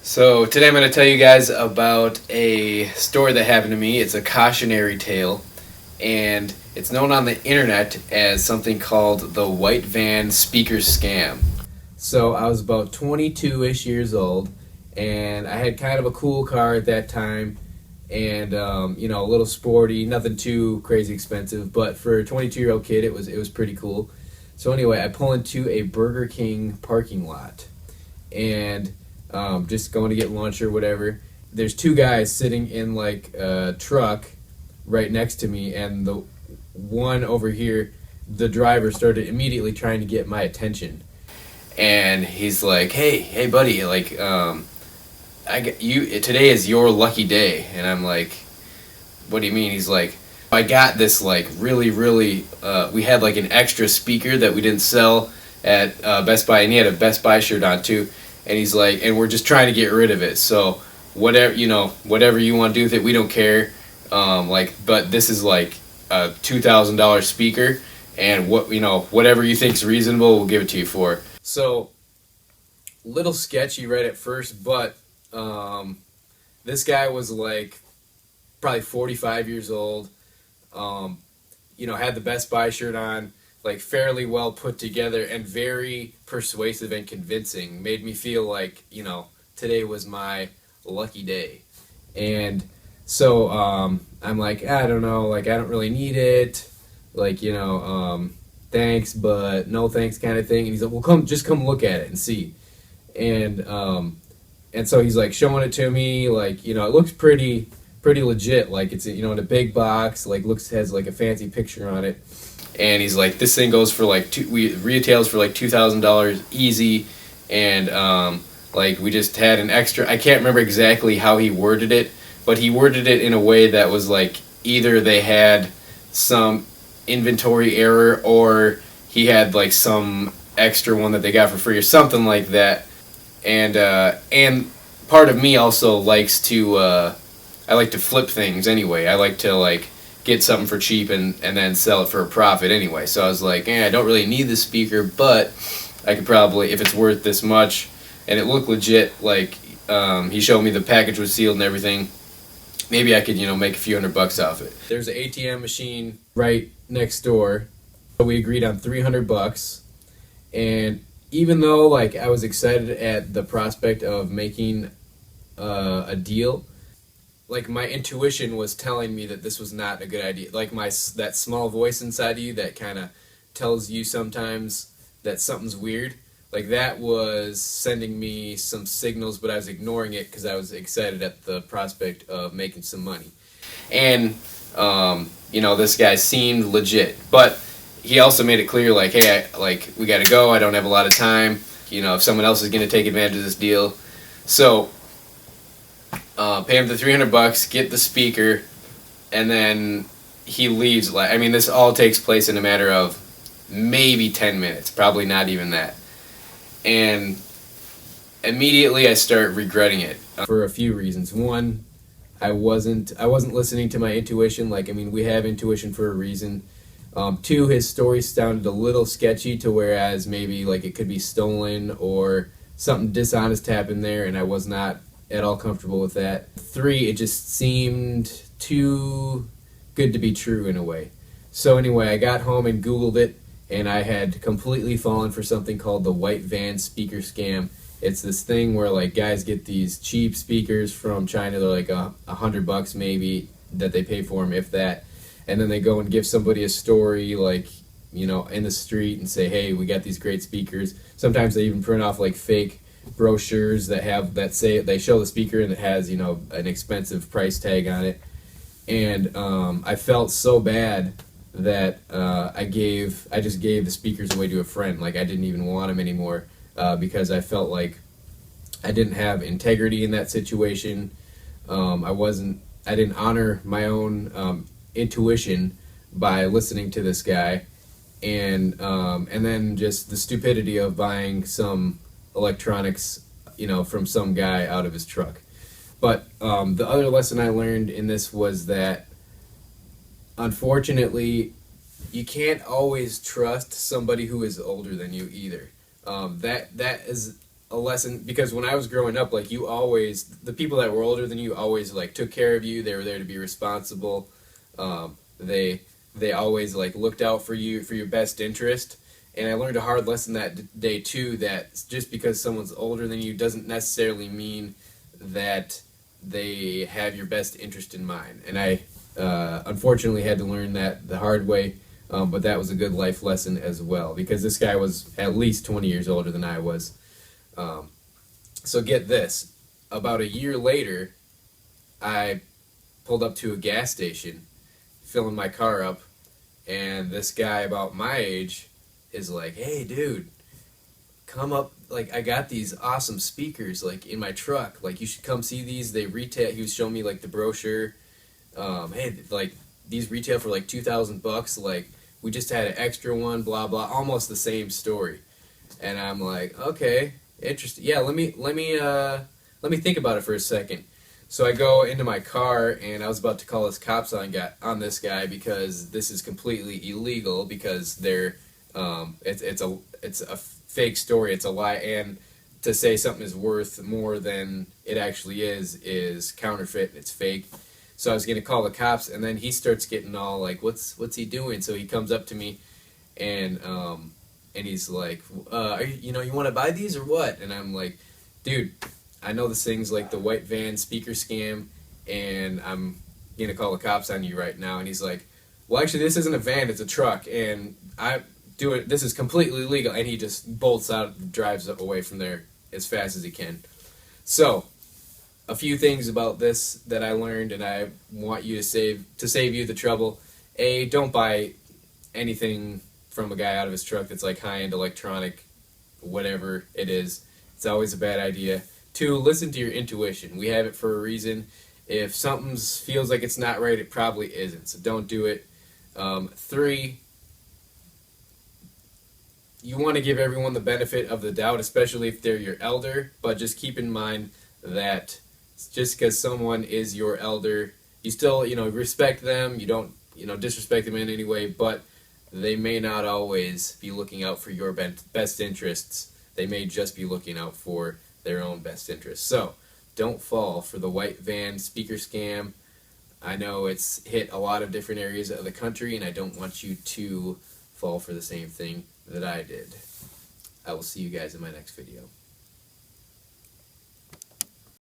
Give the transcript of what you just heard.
So today I'm going to tell you guys about a story that happened to me. It's a cautionary tale, and it's known on the internet as something called the white van speaker scam. So I was about 22-ish years old, and I had kind of a cool car at that time, and a little sporty, nothing too crazy expensive, but for a 22-year-old kid, it was pretty cool. So anyway, I pull into a Burger King parking lot, and just going to get lunch or whatever. There's two guys sitting in like a truck right next to me, and the one over here, the driver started immediately trying to get my attention, and he's like, "Hey, buddy, like, I get you. Today is your lucky day," and I'm like, "What do you mean?" He's like, "I got this like really. We had like an extra speaker that we didn't sell at Best Buy, and he had a Best Buy shirt on too." And he's like, and we're just trying to get rid of it. So whatever you want to do with it, we don't care. But this is like a $2,000 speaker, and whatever you think's reasonable, we'll give it to you for. So, little sketchy right at first, but this guy was like probably 45 years old. Had the Best Buy shirt on, like fairly well put together and very persuasive and convincing. Made me feel like, today was my lucky day. And so I'm like, I don't know, like I don't really need it. Like, thanks, but no thanks kind of thing. And he's like, well, just come look at it and see. And so he's like showing it to me, like, it looks pretty legit. Like it's, in a big box, like has like a fancy picture on it. And he's like, this thing goes for like retails for like $2,000 easy, and like we just had an extra. I can't remember exactly how he worded it, but he worded it in a way that was like either they had some inventory error or he had like some extra one that they got for free or something like that. And part of me also likes to I like to flip things anyway. I like to like get something for cheap and then sell it for a profit anyway. So I was like, I don't really need the speaker, but I could probably, if it's worth this much, and it looked legit, like he showed me the package was sealed and everything, maybe I could, make a few $100 off it. There's an ATM machine right next door. So we agreed on $300, and even though like I was excited at the prospect of making a deal, like my intuition was telling me that this was not a good idea. Like that small voice inside of you that kind of tells you sometimes that something's weird. Like that was sending me some signals, but I was ignoring it because I was excited at the prospect of making some money. And this guy seemed legit, but he also made it clear, like, hey, we got to go. I don't have a lot of time. If someone else is going to take advantage of this deal, so. Pay him the $300, get the speaker, and then he leaves. This all takes place in a matter of maybe 10 minutes, probably not even that. And immediately I start regretting it for a few reasons. One, I wasn't listening to my intuition. We have intuition for a reason. Two, his story sounded a little sketchy to whereas maybe like it could be stolen or something dishonest happened there, and I was not at all comfortable with that. Three, it just seemed too good to be true in a way. So anyway, I got home and Googled it, and I had completely fallen for something called the white van speaker scam. It's this thing where like guys get these cheap speakers from China. They're like $100 maybe that they pay for them, if that. And then they go and give somebody a story like, in the street and say, hey, we got these great speakers. Sometimes they even print off like fake brochures that say they show the speaker and it has an expensive price tag on it. And I felt so bad that I just gave the speakers away to a friend. Like I didn't even want them anymore because I felt like I didn't have integrity in that situation. I didn't honor my own intuition by listening to this guy, and then just the stupidity of buying some electronics, from some guy out of his truck. But the other lesson I learned in this was that, unfortunately, you can't always trust somebody who is older than you either. That is a lesson, because when I was growing up, like, you always, the people that were older than you always like took care of you. They were there to be responsible. They always like looked out for you, for your best interest. And I learned a hard lesson that day too, that just because someone's older than you doesn't necessarily mean that they have your best interest in mind. And I unfortunately had to learn that the hard way. But that was a good life lesson as well, because this guy was at least 20 years older than I was. So get this, about a year later, I pulled up to a gas station, filling my car up, and this guy about my age is like, "Hey, dude, come up, like, I got these awesome speakers, like, in my truck, like, you should come see these, they retail." He was showing me, like, the brochure. Hey, like, these retail for, like, $2,000, like, we just had an extra one, blah, blah, almost the same story. And I'm like, okay, interesting. Yeah, let me think about it for a second. So I go into my car, and I was about to call his cops on this guy, because this is completely illegal, because it's a fake story, it's a lie, and to say something is worth more than it actually is counterfeit, it's fake. So I was gonna call the cops, and then he starts getting all like, "What's he doing?" So he comes up to me, and he's like, you want to buy these or what?" And I'm like, "Dude, I know this thing's like the white van speaker scam, and I'm gonna call the cops on you right now." And he's like, "Well, actually, this isn't a van; it's a truck, and this is completely legal." And he just bolts out, drives away from there as fast as he can. So, a few things about this that I learned, and I want you to save you the trouble. A, don't buy anything from a guy out of his truck that's like high-end electronic, whatever it is. It's always a bad idea. 2, listen to your intuition. We have it for a reason. If something feels like it's not right, it probably isn't. So don't do it. 3, you want to give everyone the benefit of the doubt, especially if they're your elder, but just keep in mind that just because someone is your elder, you still, respect them. You don't, disrespect them in any way, but they may not always be looking out for your best interests. They may just be looking out for their own best interests. So, don't fall for the white van speaker scam. I know it's hit a lot of different areas of the country, and I don't want you to fall for the same thing that I did. I will see you guys in my next video.